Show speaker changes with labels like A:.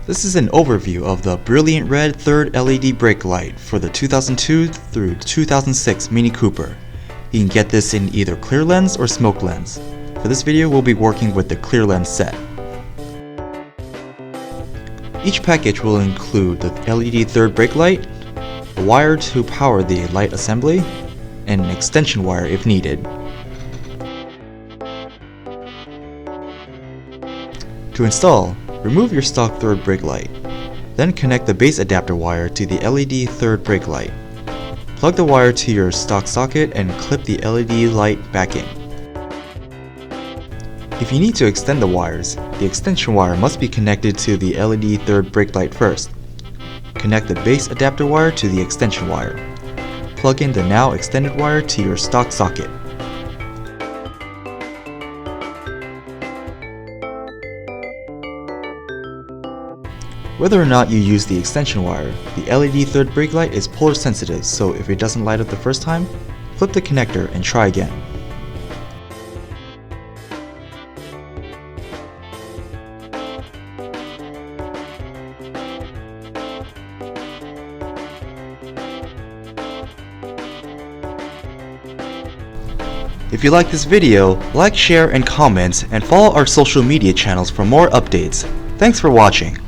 A: This is an overview of the brilliant red third LED brake light for the 2002 through 2006 Mini Cooper. You can get this in either clear lens or smoke lens. For this video, we'll be working with the clear lens set. Each package will include the LED third brake light, a wire to power the light assembly, and an extension wire if needed. To install, remove your stock third brake light. Then connect the base adapter wire to the LED third brake light. Plug the wire to your stock socket and clip the LED light back in. If you need to extend the wires, the extension wire must be connected to the LED third brake light first. Connect the base adapter wire to the extension wire. Plug in the now extended wire to your stock socket. Whether or not you use the extension wire, the LED third brake light is polar sensitive, so if it doesn't light up the first time, flip the connector and try again. If you like this video, like, share, and comment, and follow our social media channels for more updates. Thanks for watching.